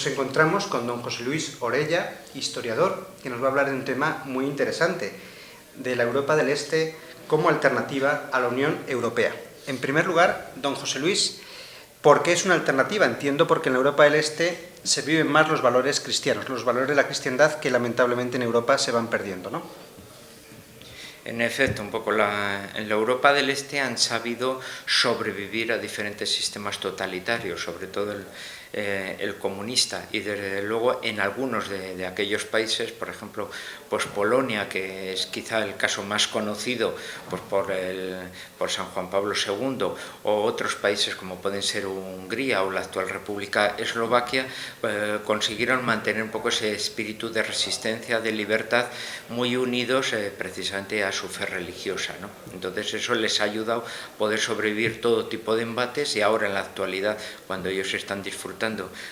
nos encontramos con don José Luis Orella, historiador, que nos va a hablar de un tema muy interesante, de la Europa del Este como alternativa a la Unión Europea. En primer lugar, don José Luis, ¿por qué es una alternativa? Entiendo porque en la Europa del Este se viven más los valores cristianos, los valores de la cristiandad que lamentablemente en Europa se van perdiendo, ¿no? En efecto, un poco en la Europa del Este han sabido sobrevivir a diferentes sistemas totalitarios, sobre todo el comunista, y desde luego en algunos de aquellos países, por ejemplo, pues Polonia, que es quizá el caso más conocido pues por San Juan Pablo II, o otros países como pueden ser Hungría o la actual República Eslovaquia, consiguieron mantener un poco ese espíritu de resistencia, de libertad, muy unidos precisamente a su fe religiosa, ¿no? Entonces eso les ha ayudado a poder sobrevivir todo tipo de embates, y ahora en la actualidad, cuando ellos están disfrutando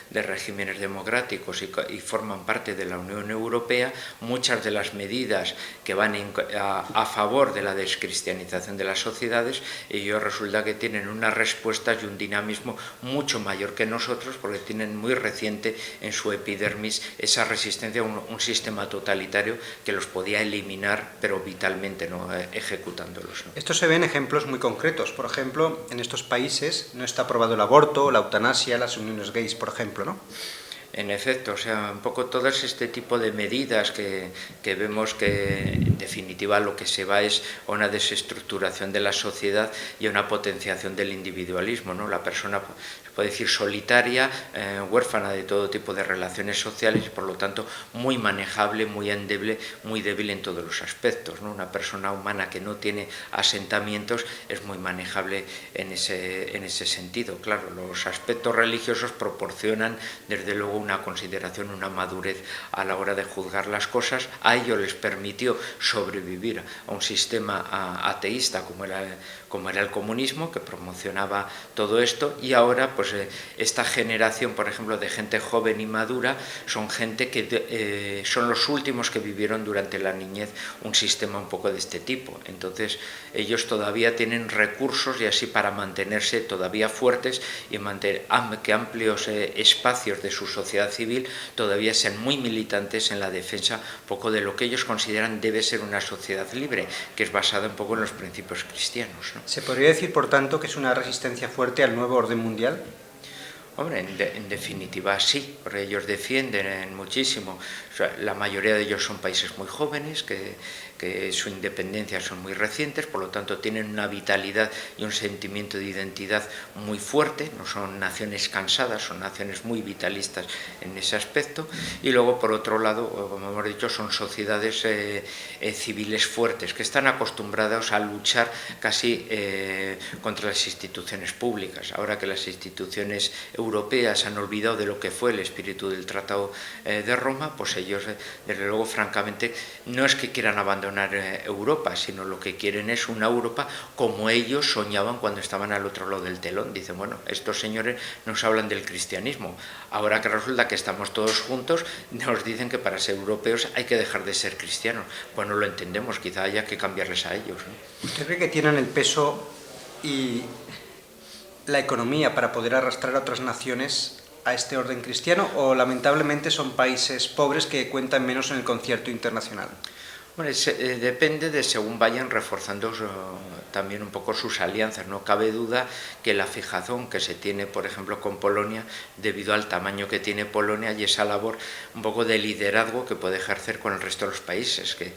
de regímenes democráticos y forman parte de la Unión Europea, muchas de las medidas que van a favor de la descristianización de las sociedades, ellos resulta que tienen unas respuestas y un dinamismo mucho mayor que nosotros, porque tienen muy reciente en su epidermis esa resistencia a un sistema totalitario que los podía eliminar, pero vitalmente, ¿no? Ejecutándolos, ¿no? Esto se ve en ejemplos muy concretos. Por ejemplo, en estos países no está aprobado el aborto, la eutanasia, las uniones gays, por ejemplo, ¿no? En efecto, o sea, un poco todo este tipo de medidas que vemos que en definitiva lo que se va es a una desestructuración de la sociedad y a una potenciación del individualismo, ¿no? La persona, se puede decir, solitaria, huérfana de todo tipo de relaciones sociales y por lo tanto muy manejable, muy endeble, muy débil en todos los aspectos, ¿no? Una persona humana que no tiene asentamientos es muy manejable en ese sentido. Claro, los aspectos religiosos proporcionan desde luego una consideración, una madurez a la hora de juzgar las cosas. A ellos les permitió sobrevivir a un sistema ateísta como era el comunismo, que promocionaba todo esto, y ahora pues esta generación, por ejemplo, de gente joven y madura, son gente que son los últimos que vivieron durante la niñez un sistema un poco de este tipo. Entonces ellos todavía tienen recursos, y así para mantenerse todavía fuertes y mantener que amplios espacios de su sociedad civil todavía sean muy militantes en la defensa poco de lo que ellos consideran debe ser una sociedad libre, que es basada un poco en los principios cristianos, ¿no? ¿Se podría decir, por tanto, que es una resistencia fuerte al nuevo orden mundial? Hombre, en definitiva sí, porque ellos defienden muchísimo. O sea, la mayoría de ellos son países muy jóvenes, que su independencia son muy recientes, por lo tanto tienen una vitalidad y un sentimiento de identidad muy fuerte, no son naciones cansadas, son naciones muy vitalistas en ese aspecto. Y luego, por otro lado, como hemos dicho, son sociedades civiles fuertes, que están acostumbradas a luchar casi contra las instituciones públicas. Ahora que las instituciones europeas han olvidado de lo que fue el espíritu del Tratado de Roma, pues ellos, desde luego, francamente, no es que quieran abandonar Europa, sino lo que quieren es una Europa como ellos soñaban cuando estaban al otro lado del telón. Dicen, bueno, estos señores nos hablan del cristianismo, ahora que resulta que estamos todos juntos, nos dicen que para ser europeos hay que dejar de ser cristianos. Pues no lo entendemos, quizá haya que cambiarles a ellos, ¿no? ¿Usted cree que tienen el peso y la economía para poder arrastrar a otras naciones a este orden cristiano, o lamentablemente son países pobres que cuentan menos en el concierto internacional? Bueno, depende de según vayan reforzando también un poco sus alianzas. No cabe duda que la fijazón que se tiene, por ejemplo, con Polonia, debido al tamaño que tiene Polonia y esa labor un poco de liderazgo que puede ejercer con el resto de los países, que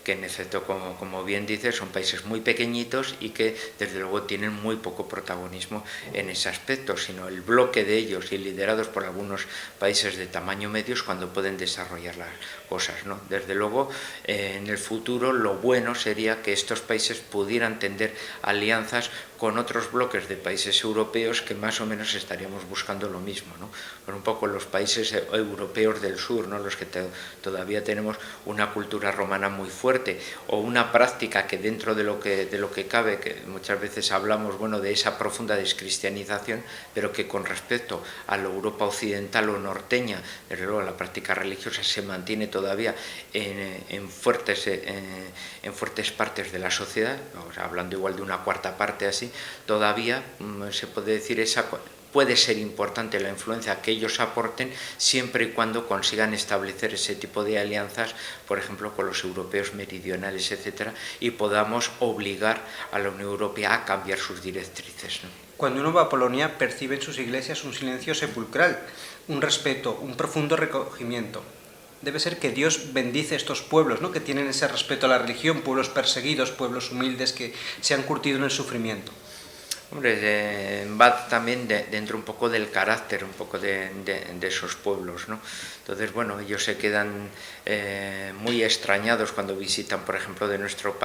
en efecto, como bien dice, son países muy pequeñitos y que desde luego tienen muy poco protagonismo en ese aspecto, sino el bloque de ellos y liderados por algunos países de tamaño medio es cuando pueden desarrollar las cosas, ¿no? Desde luego, en el futuro lo bueno sería que estos países pudieran tender alianzas con otros bloques de países europeos que más o menos estaríamos buscando lo mismo, ¿no? Por un poco los países europeos del sur, ¿no? Los que todavía tenemos una cultura romana muy fuerte, o una práctica que dentro de lo que cabe, que muchas veces hablamos, bueno, de esa profunda descristianización, pero que con respecto a la Europa occidental o norteña, desde luego la práctica religiosa se mantiene todavía en fuertes partes de la sociedad, o sea, hablando igual de una cuarta parte así, todavía se puede decir esa puede ser importante la influencia que ellos aporten siempre y cuando consigan establecer ese tipo de alianzas, por ejemplo, con los europeos meridionales, etcétera, y podamos obligar a la Unión Europea a cambiar sus directrices, ¿no? Cuando uno va a Polonia, percibe en sus iglesias un silencio sepulcral, un respeto, un profundo recogimiento. Debe ser que Dios bendice estos pueblos, ¿no?, que tienen ese respeto a la religión, pueblos perseguidos, pueblos humildes que se han curtido en el sufrimiento. Hombre, va también dentro un poco del carácter, un poco de esos pueblos, ¿no? Entonces, bueno, ellos se quedan muy extrañados cuando visitan, por ejemplo, de nuestro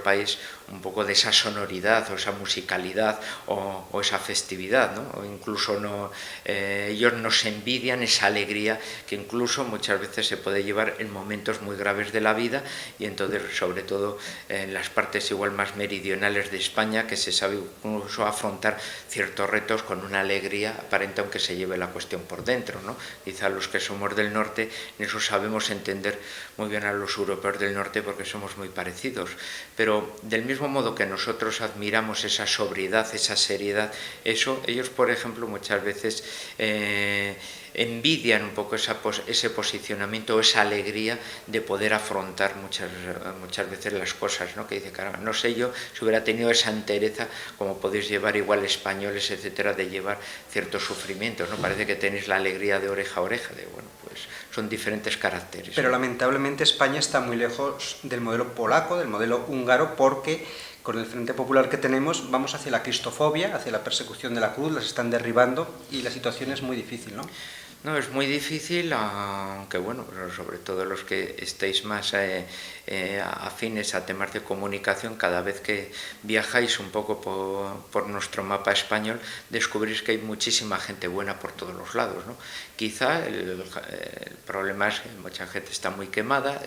país, un poco de esa sonoridad o esa musicalidad o esa festividad, ¿no? O incluso ellos nos envidian esa alegría que incluso muchas veces se puede llevar en momentos muy graves de la vida, y entonces, sobre todo en las partes igual más meridionales de España, que se sabe incluso afrontar ciertos retos con una alegría aparente, aunque se lleve la cuestión por dentro, ¿no? Quizá los que somos del norte, en eso sabemos entender muy bien a los europeos del norte porque somos muy parecidos, pero del mismo modo que nosotros admiramos esa sobriedad, esa seriedad, eso ellos, por ejemplo, muchas veces envidian un poco ese posicionamiento o esa alegría de poder afrontar muchas veces las cosas, ¿no? Que dice, caramba, no sé yo si hubiera tenido esa entereza como podéis llevar igual españoles, etcétera, de llevar ciertos sufrimientos, ¿no? Parece que tenéis la alegría de oreja a oreja, de bueno, pues son diferentes caracteres. Pero ¿no? Lamentablemente España está muy lejos del modelo polaco, del modelo húngaro, porque con el Frente Popular que tenemos vamos hacia la cristofobia, hacia la persecución de la cruz, las están derribando y la situación es muy difícil, ¿no? No, es muy difícil, aunque bueno, sobre todo los que estéis más afines a temas de comunicación, cada vez que viajáis un poco por nuestro mapa español, descubrís que hay muchísima gente buena por todos los lados, ¿no? Quizá el problema es que mucha gente está muy quemada,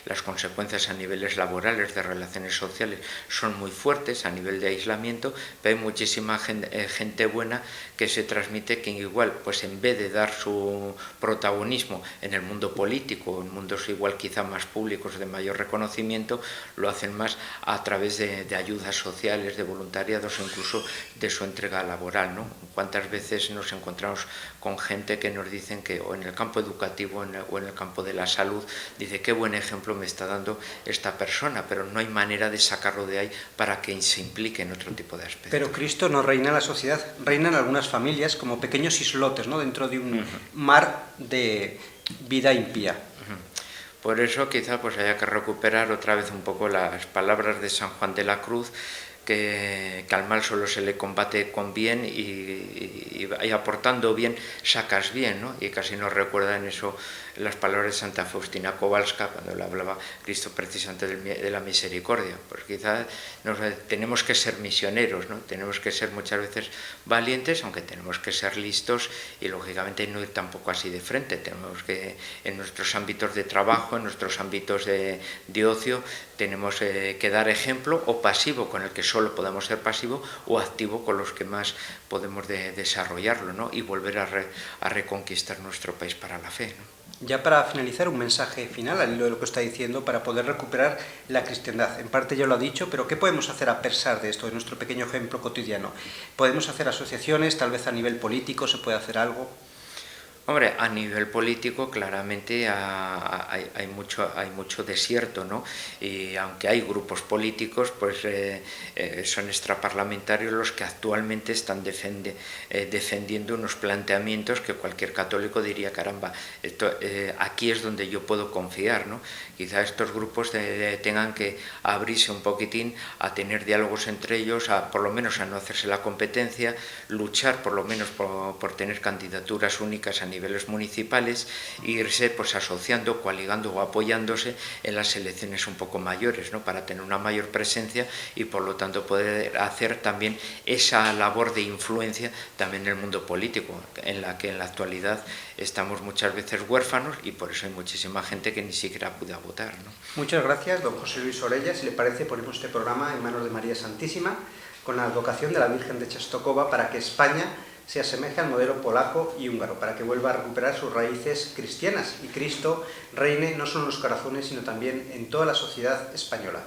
las consecuencias a niveles laborales, de relaciones sociales, son muy fuertes a nivel de aislamiento, pero hay muchísima gente buena que se transmite, que igual, pues en vez de dar su protagonismo en el mundo político, en mundos igual quizá más públicos de mayor reconocimiento, lo hacen más a través de ayudas sociales, de voluntariados o incluso de su entrega laboral, ¿no? ¿Cuántas veces nos encontramos con gente que nos dicen que o en el campo educativo o en el campo de la salud, dice qué buen ejemplo me está dando esta persona, pero no hay manera de sacarlo de ahí para que se implique en otro tipo de aspectos? Pero Cristo no reina en la sociedad, reinan algunas familias como pequeños islotes, ¿no?, dentro de un mar de vida impía. Por eso quizá pues haya que recuperar otra vez un poco las palabras de San Juan de la Cruz, que al mal solo se le combate con bien y aportando bien sacas bien, ¿no? Y casi nos recuerda en eso las palabras de Santa Faustina Kowalska cuando le hablaba Cristo precisamente de la misericordia. Pues quizá tenemos que ser misioneros, ¿no? Tenemos que ser muchas veces valientes, aunque tenemos que ser listos y lógicamente no ir tampoco así de frente. Tenemos que, en nuestros ámbitos de trabajo, en nuestros ámbitos de ocio, tenemos que dar ejemplo, o pasivo con el que solo podemos ser pasivo, o activo con los que más podemos desarrollarlo, ¿no? Y volver a reconquistar nuestro país para la fe, ¿no? Ya para finalizar, un mensaje final al hilo de lo que está diciendo para poder recuperar la cristiandad. En parte ya lo ha dicho, pero ¿qué podemos hacer a pesar de esto, de nuestro pequeño ejemplo cotidiano? ¿Podemos hacer asociaciones? ¿Tal vez a nivel político se puede hacer algo? Hombre, a nivel político claramente hay mucho desierto, ¿no? Y aunque hay grupos políticos, pues son extraparlamentarios los que actualmente están defendiendo unos planteamientos que cualquier católico diría, caramba, aquí es donde yo puedo confiar, ¿no? Quizá estos grupos tengan que abrirse un poquitín a tener diálogos entre ellos, por lo menos a no hacerse la competencia, luchar por lo menos por tener candidaturas únicas a niveles municipales e irse pues asociando, coaligando o apoyándose en las elecciones un poco mayores, ¿no? Para tener una mayor presencia y por lo tanto poder hacer también esa labor de influencia también en el mundo político, en la que en la actualidad estamos muchas veces huérfanos y por eso hay muchísima gente que ni siquiera puede votar, ¿no? Muchas gracias, don José Luis Orella. Si le parece, ponemos este programa en manos de María Santísima con la advocación de la Virgen de Czestochowa para que España se asemeje al modelo polaco y húngaro, para que vuelva a recuperar sus raíces cristianas y Cristo reine no solo en los corazones, sino también en toda la sociedad española.